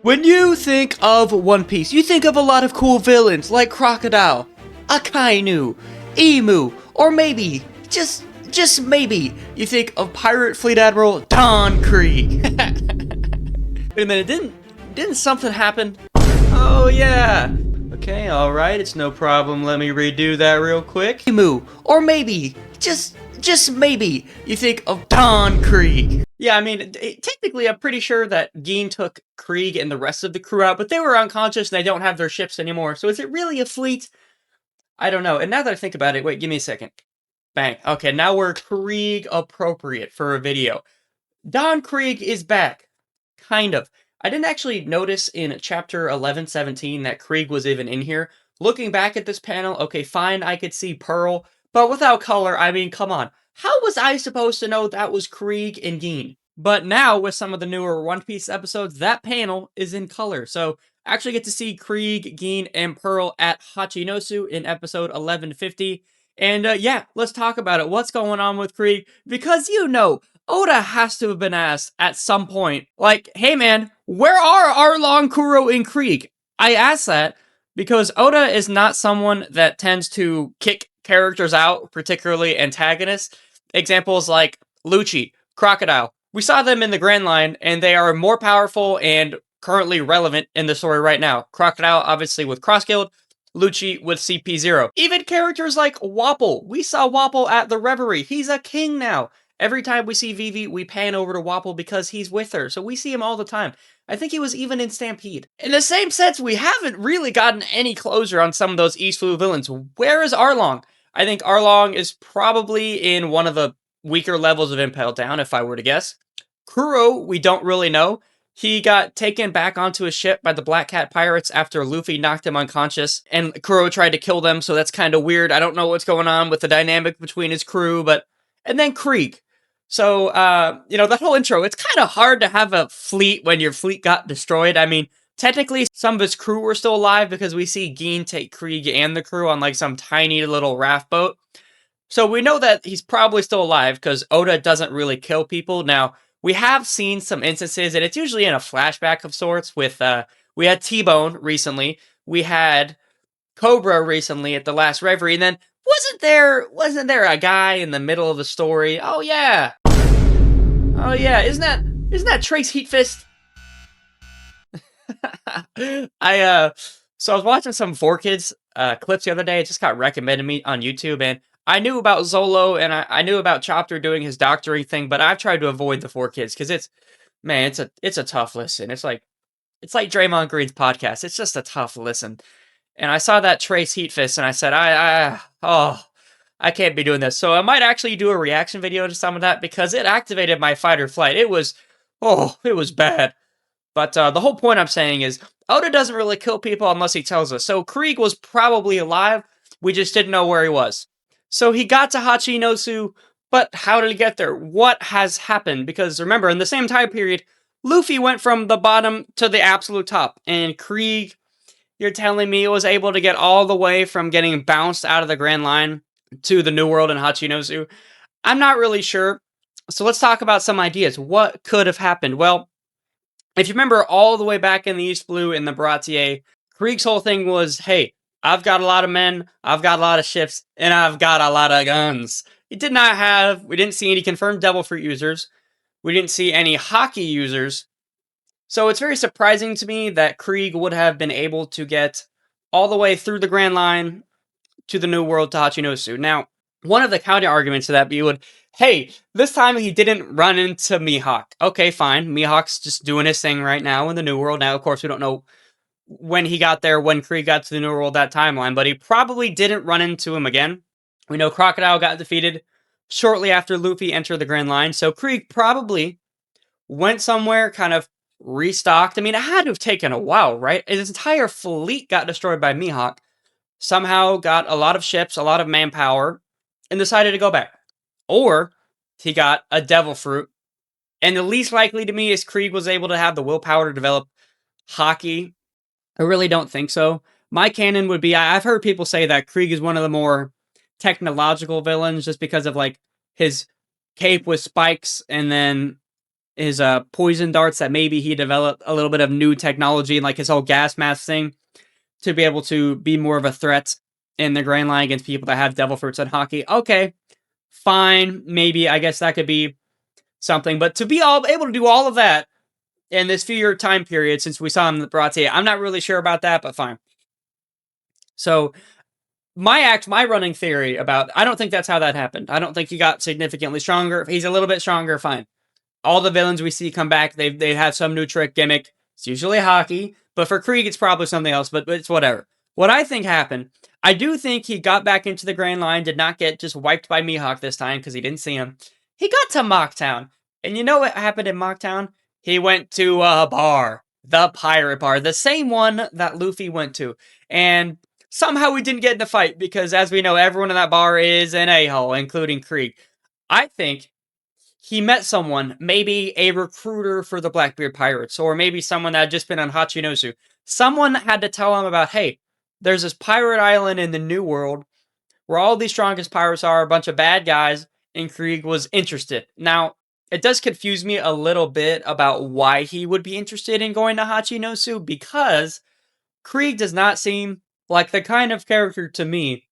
When you think of One Piece, you think of a lot of cool villains like Crocodile, Akainu, Emu, or maybe, just maybe, you think of Pirate Fleet Admiral Don Krieg. Wait a minute, didn't something happen? Oh yeah. Okay, alright, it's no problem. Let me redo that real quick. Emu, or maybe, just maybe, you think of Don Krieg. Yeah, I mean, technically, I'm pretty sure that Gin took Krieg and the rest of the crew out, but they were unconscious and they don't have their ships anymore. So is it really a fleet? I don't know. And now that I think about it, wait, give me a second. Bang. Okay, now we're Krieg appropriate for a video. Don Krieg is back. Kind of. I didn't actually notice in chapter 11-17 that Krieg was even in here. Looking back at this panel, okay, fine, I could see Pearl, but without color, I mean, come on. How was I supposed to know that was Krieg and Gin? But now, with some of the newer One Piece episodes, that panel is in color. So, I actually get to see Krieg, Gin, and Pearl at Hachinosu in episode 1150. And yeah, let's talk about it. What's going on with Krieg? Because you know, Oda has to have been asked at some point, like, hey man, where are Arlong, Kuro, and Krieg? I ask that because Oda is not someone that tends to kick characters out, particularly antagonists. Examples like Lucci, Crocodile. We saw them in the Grand Line, and they are more powerful and currently relevant in the story right now. Crocodile, obviously, with Cross Guild. Lucci with CP0. Even characters like Wapol. We saw Wapol at the Reverie. He's a king now. Every time we see Vivi, we pan over to Wapol because he's with her, so we see him all the time. I think he was even in Stampede. In the same sense, we haven't really gotten any closure on some of those East Blue villains. Where is Arlong? I think Arlong is probably in one of the weaker levels of Impel Down, if I were to guess. Kuro, we don't really know. He got taken back onto a ship by the Black Cat Pirates after Luffy knocked him unconscious, and Kuro tried to kill them, so that's kind of weird. I don't know what's going on with the dynamic between his crew, but... And then Krieg. So, you know, that whole intro, it's kind of hard to have a fleet when your fleet got destroyed. I mean, technically, some of his crew were still alive because we see Gin take Krieg and the crew on, like, some tiny little raft boat. So we know that he's probably still alive because Oda doesn't really kill people. Now, we have seen some instances, and it's usually in a flashback of sorts with, we had T-Bone recently, we had Cobra recently at the last Reverie, and then wasn't there a guy in the middle of the story? Oh yeah, isn't that Trace Heatfist? So I was watching some 4Kids clips the other day. It just got recommended to me on YouTube, and I knew about Zolo, and I knew about Chopper doing his doctoring thing, but I've tried to avoid the 4Kids because it's a tough listen. It's like Draymond Green's podcast. It's just a tough listen. And I saw that Trace Heatfist, and I said, I can't be doing this. So I might actually do a reaction video to some of that because it activated my fight or flight. It was bad. But the whole point I'm saying is Oda doesn't really kill people unless he tells us. So Krieg was probably alive. We just didn't know where he was. So he got to Hachinosu, but how did he get there? What has happened? Because remember, in the same time period, Luffy went from the bottom to the absolute top. And Krieg, you're telling me, was able to get all the way from getting bounced out of the Grand Line to the New World in Hachinosu? I'm not really sure. So let's talk about some ideas. What could have happened? Well, if you remember all the way back in the East Blue in the Baratier, Krieg's whole thing was, hey, I've got a lot of men, I've got a lot of ships, and I've got a lot of guns. We didn't see any confirmed Devil Fruit users. We didn't see any Haki users. So it's very surprising to me that Krieg would have been able to get all the way through the Grand Line to the New World to Hachinosu. Now, one of the counter arguments to that would, hey, this time he didn't run into Mihawk. Okay, fine. Mihawk's just doing his thing right now in the New World. Now, of course, we don't know when he got there, when Krieg got to the New World, that timeline, but he probably didn't run into him again. We know Crocodile got defeated shortly after Luffy entered the Grand Line, so Krieg probably went somewhere, kind of restocked. I mean, it had to have taken a while, right? His entire fleet got destroyed by Mihawk, somehow got a lot of ships, a lot of manpower, and decided to go back. Or he got a Devil Fruit, and the least likely to me is Krieg was able to have the willpower to develop Haki. I really don't think so. My canon would be, I've heard people say that Krieg is one of the more technological villains just because of, like, his cape with spikes and then his poison darts that maybe he developed a little bit of new technology, like his whole gas mask thing, to be able to be more of a threat in the Grand Line against people that have devil fruits and hockey. Okay, fine, maybe I guess that could be something, but to be able to do all of that in this few-year time period since we saw him in the Barate, I'm not really sure about that, but fine. So my running theory about, I don't think that's how that happened. I don't think he got significantly stronger. If he's a little bit stronger, fine. All the villains we see come back, they have some new trick gimmick. It's usually hockey, but for Krieg, it's probably something else, but it's whatever. What I think happened, I do think he got back into the Grand Line, did not get just wiped by Mihawk this time because he didn't see him. He got to Mocktown, and you know what happened in Mocktown? He went to a bar, the Pirate Bar, the same one that Luffy went to, and somehow we didn't get in the fight because, as we know, everyone in that bar is an a-hole, including Krieg. I think he met someone, maybe a recruiter for the Blackbeard Pirates, or maybe someone that had just been on Hachinosu. Someone had to tell him about, hey, there's this pirate island in the New World where all these strongest pirates are, a bunch of bad guys, and Krieg was interested. Now, it does confuse me a little bit about why he would be interested in going to Hachinosu, because Krieg does not seem like the kind of character to me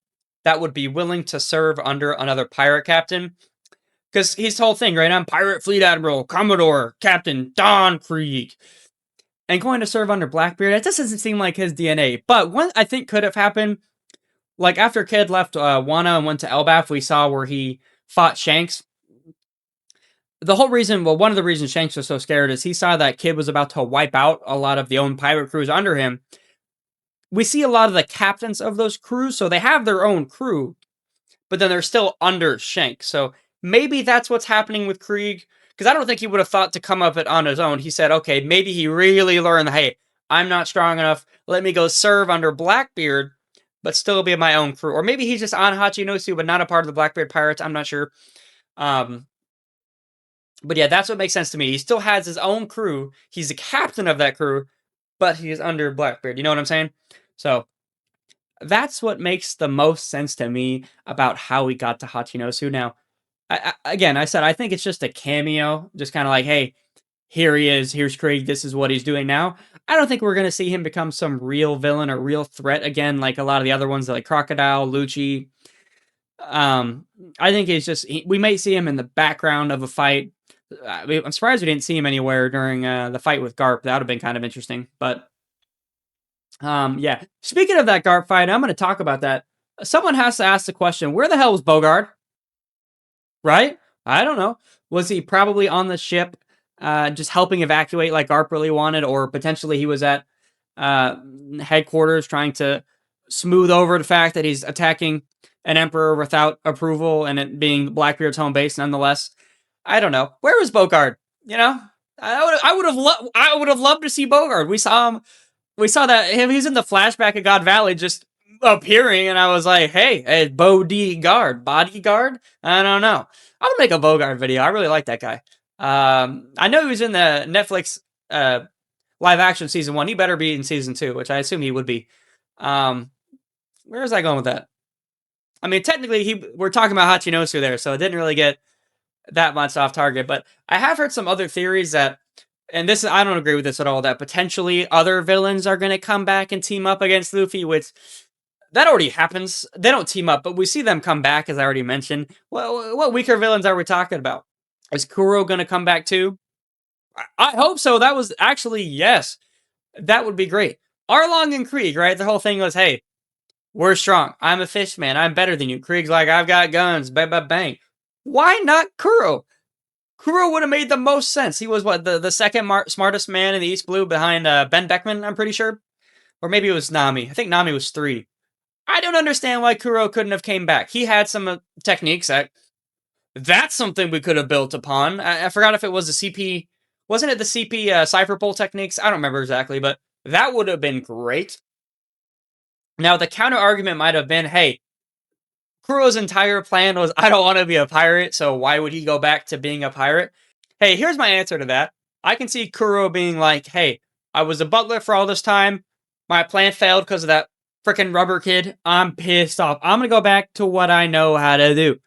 that would be willing to serve under another pirate captain. Because his whole thing, right? I'm Pirate Fleet Admiral, Commodore, Captain Don Krieg. And going to serve under Blackbeard, it just doesn't seem like his DNA. But what I think could have happened, like after Kid left Wano and went to Elbaf, we saw where he fought Shanks. The whole reason, well, one of the reasons Shanks was so scared is he saw that Kid was about to wipe out a lot of the own pirate crews under him. We see a lot of the captains of those crews, so they have their own crew, but then they're still under Shanks. So maybe that's what's happening with Krieg, because I don't think he would have thought to come up it on his own. He said, okay, maybe he really learned, hey, I'm not strong enough. Let me go serve under Blackbeard, but still be my own crew. Or maybe he's just on Hachinosu, but not a part of the Blackbeard Pirates. I'm not sure. But yeah, that's what makes sense to me. He still has his own crew. He's the captain of that crew, but he's under Blackbeard. You know what I'm saying? So that's what makes the most sense to me about how we got to Hachinosu. Now, I said I think it's just a cameo, just kind of like, hey, here he is, here's Krieg, this is what he's doing now. I don't think we're going to see him become some real villain or real threat again, like a lot of the other ones, like Crocodile, Lucci. I think it's just, we might see him in the background of a fight. I'm surprised we didn't see him anywhere during the fight with Garp. That would have been kind of interesting, but yeah. Speaking of that Garp fight, I'm going to talk about that. Someone has to ask the question, where the hell was Bogard? Right? I don't know. Was he probably on the ship just helping evacuate like Garp really wanted, or potentially he was at headquarters trying to smooth over the fact that he's attacking an emperor without approval and it being Blackbeard's home base nonetheless? I don't know. Where was Bogard? You know? I would have loved to see Bogard. We saw him. We saw that he's in the flashback of God Valley just appearing, and I was like, hey, bodyguard. I don't know. I'm gonna make a Bogard video. I really like that guy. I know he was in the Netflix live action season 1. He better be in season 2, which I assume he would be. Where is I going with that? I mean, technically, we're talking about Hachinosu there, so it didn't really get that much off target. But I have heard some other theories that, and this, I don't agree with this at all, that potentially other villains are going to come back and team up against Luffy, which that already happens. They don't team up, but we see them come back, as I already mentioned. Well, what weaker villains are we talking about? Is Kuro going to come back too? I hope so. That was actually, yes. That would be great. Arlong and Krieg, right? The whole thing was, hey, we're strong. I'm a fish man. I'm better than you. Krieg's like, I've got guns. Bang, bang, bang. Why not Kuro? Kuro would have made the most sense. He was, what, the second smartest man in the East Blue behind Ben Beckman, I'm pretty sure? Or maybe it was Nami. I think Nami was 3. I don't understand why Kuro couldn't have came back. He had some techniques that's something we could have built upon. I forgot if it was the CP. Wasn't it the CP Cypher Pull techniques? I don't remember exactly, but that would have been great. Now, the counter argument might have been, hey, Kuro's entire plan was, I don't want to be a pirate, so why would he go back to being a pirate? Hey, here's my answer to that. I can see Kuro being like, hey, I was a butler for all this time. My plan failed because of that freaking rubber kid. I'm pissed off. I'm going to go back to what I know how to do.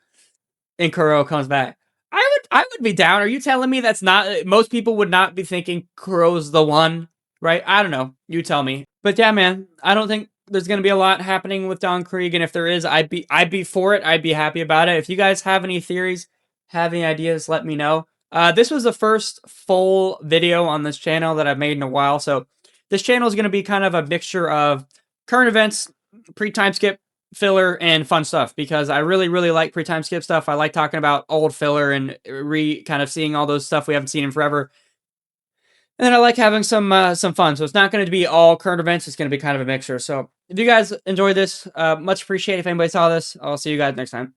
And Kuro comes back. I would I would be down. Are you telling me that's not most people would not be thinking Kuro's the one, right? I don't know. You tell me. But yeah, man, I don't think there's gonna be a lot happening with Don Krieg, and if there is, I'd be for it. I'd be happy about it. If you guys have any theories, have any ideas, let me know. This was the first full video on this channel that I've made in a while, so this channel is gonna be kind of a mixture of current events, pre-time skip, filler, and fun stuff, because I really, really like pre-time skip stuff. I like talking about old filler and kind of seeing all those stuff we haven't seen in forever. And then I like having some fun. So it's not going to be all current events. It's going to be kind of a mixture. So if you guys enjoy this, much appreciated if anybody saw this. I'll see you guys next time.